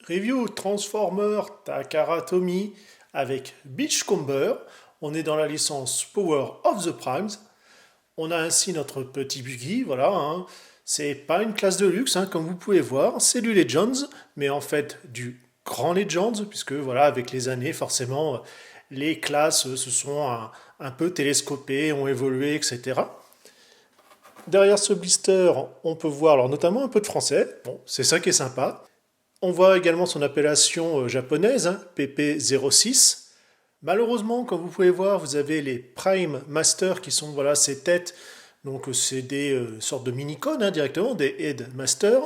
Review Transformer Takara Tomy avec Beachcomber. On est dans la licence Power of the Primes. On a ainsi notre petit buggy, voilà. C'est pas une classe de luxe, comme vous pouvez voir. C'est du Legends, mais en fait du grand Legends, puisque voilà, avec les années, forcément, les classes se sont un peu télescopées, ont évolué, etc. Derrière ce blister, on peut voir alors, notamment un peu de français. Bon, c'est ça qui est sympa. On voit également son appellation japonaise, PP06. Malheureusement, comme vous pouvez voir, vous avez les Prime Master qui sont voilà, ces têtes. Donc c'est des sortes de mini-cones directement, des Headmaster.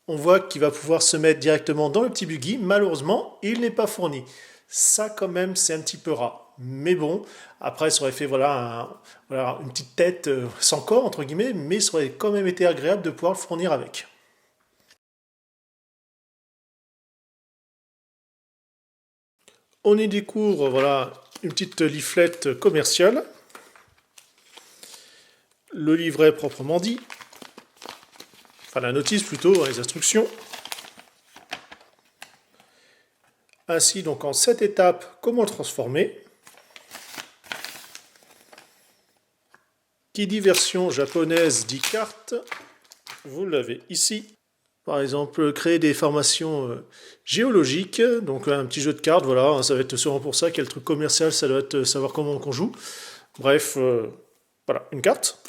On voit qu'il va pouvoir se mettre directement dans le petit buggy. Malheureusement, il n'est pas fourni. Ça quand même, c'est un petit peu rare. Mais bon, après, ça aurait fait voilà, une petite tête sans corps, entre guillemets, mais ça aurait quand même été agréable de pouvoir le fournir avec. On y découvre voilà, une petite leaflette commerciale, le livret proprement dit, enfin la notice plutôt, les instructions. Ainsi donc en 7 étapes, comment le transformer. Qui dit version japonaise dit carte, vous l'avez ici. Par exemple, créer des formations géologiques, donc un petit jeu de cartes, voilà, ça va être sûrement pour ça qu'il y a le truc commercial, ça doit être savoir comment on joue. Bref, voilà, une carte.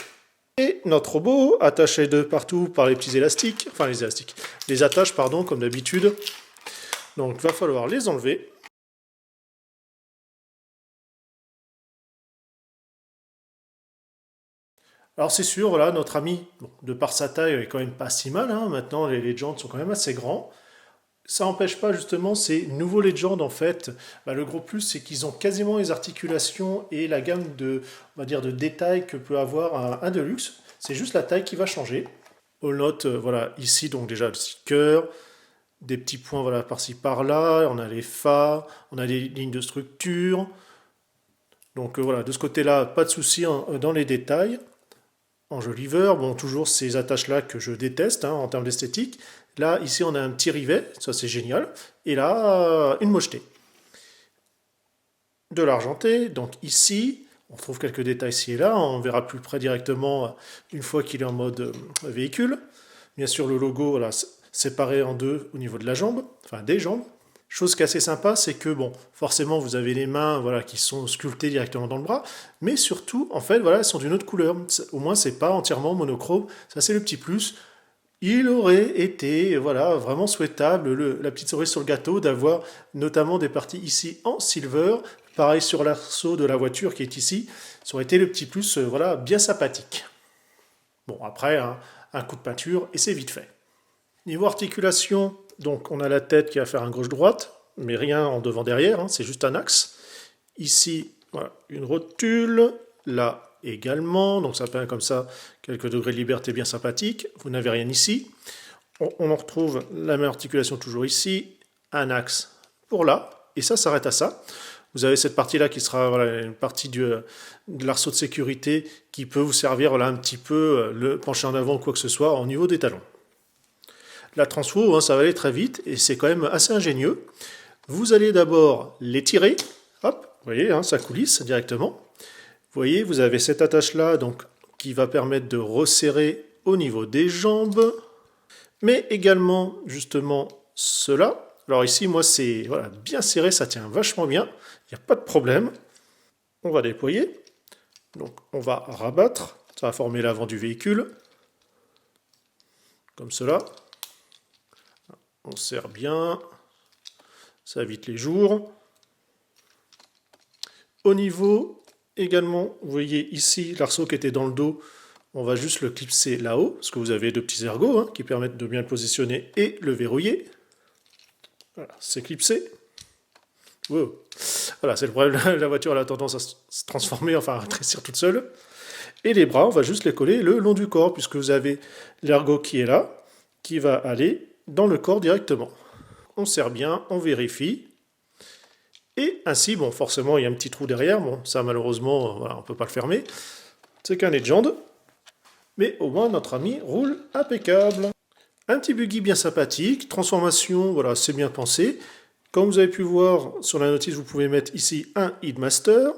Et notre robot, attaché de partout par les petits élastiques, enfin les élastiques, les attaches, pardon, comme d'habitude. Donc, il va falloir les enlever. Alors c'est sûr, voilà, notre ami, bon, de par sa taille, est quand même pas si mal. Maintenant, les Legends sont quand même assez grands. Ça n'empêche pas justement ces nouveaux Legends en fait. Le gros plus, c'est qu'ils ont quasiment les articulations et la gamme de, on va dire, de détails que peut avoir un Deluxe. C'est juste la taille qui va changer. On note, voilà, ici donc déjà le sticker, des petits points voilà, par-ci par-là, on a les phares, on a des lignes de structure. Donc voilà, de ce côté-là, pas de souci dans les détails. Enjoliveur, bon, toujours ces attaches-là que je déteste en termes d'esthétique. Là, ici, on a un petit rivet, ça c'est génial. Et là, une mochetée. De l'argenté, donc ici, on trouve quelques détails ici et là. On verra plus près directement une fois qu'il est en mode véhicule. Bien sûr, le logo, voilà, séparé en deux au niveau de la jambe, enfin des jambes. Chose qui est assez sympa, c'est que, bon, forcément, vous avez les mains voilà, qui sont sculptées directement dans le bras, mais surtout, en fait, voilà, elles sont d'une autre couleur. Au moins, c'est pas entièrement monochrome. Ça, c'est le petit plus. Il aurait été voilà, vraiment souhaitable, la petite cerise sur le gâteau, d'avoir notamment des parties ici en silver. Pareil sur l'arceau de la voiture qui est ici. Ça aurait été le petit plus voilà, bien sympathique. Bon, après, un coup de peinture et c'est vite fait. Niveau articulation, donc on a la tête qui va faire un gauche-droite, mais rien en devant-derrière, c'est juste un axe. Ici, voilà, une rotule, là également, donc ça permet comme ça quelques degrés de liberté bien sympathiques. Vous n'avez rien ici. On en retrouve la même articulation toujours ici, un axe pour là, et ça s'arrête à ça. Vous avez cette partie-là qui sera voilà, une partie de l'arceau de sécurité qui peut vous servir voilà, un petit peu le pencher en avant ou quoi que ce soit au niveau des talons. La transfo, ça va aller très vite et c'est quand même assez ingénieux. Vous allez d'abord les tirer, hop, vous voyez, ça coulisse directement. Vous voyez, vous avez cette attache-là donc, qui va permettre de resserrer au niveau des jambes, mais également justement cela. Alors ici, moi, c'est voilà, bien serré, ça tient vachement bien, il n'y a pas de problème. On va déployer, donc on va rabattre, ça va former l'avant du véhicule, comme cela. On serre bien, ça évite les jours. Au niveau également, vous voyez ici l'arceau qui était dans le dos, on va juste le clipser là-haut, parce que vous avez deux petits ergots qui permettent de bien le positionner et le verrouiller. Voilà, c'est clipsé. Wow. Voilà, c'est le problème, la voiture elle a tendance à se transformer, enfin à rétrécir toute seule. Et les bras, on va juste les coller le long du corps, puisque vous avez l'ergot qui est là, qui va aller dans le corps directement. On serre bien, on vérifie. Et ainsi, bon, forcément, il y a un petit trou derrière. Bon, ça, malheureusement, voilà, on ne peut pas le fermer. C'est qu'un Legend. Mais au moins, notre ami roule impeccable. Un petit buggy bien sympathique, transformation, voilà, c'est bien pensé. Comme vous avez pu voir sur la notice, vous pouvez mettre ici un Headmaster.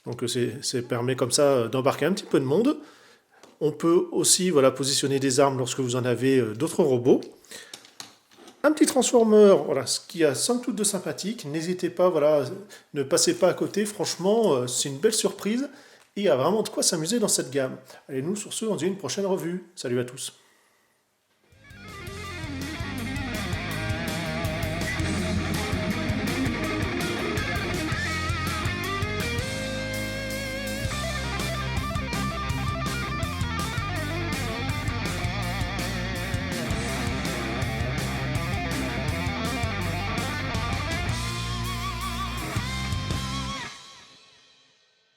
Donc ça permet comme ça d'embarquer un petit peu de monde. On peut aussi voilà, positionner des armes lorsque vous en avez d'autres robots. Un petit transformer, voilà, ce qui a somme toute de sympathique. N'hésitez pas, voilà, ne passez pas à côté. Franchement, c'est une belle surprise. Et il y a vraiment de quoi s'amuser dans cette gamme. Allez, nous, sur ce, on se dit une prochaine revue. Salut à tous.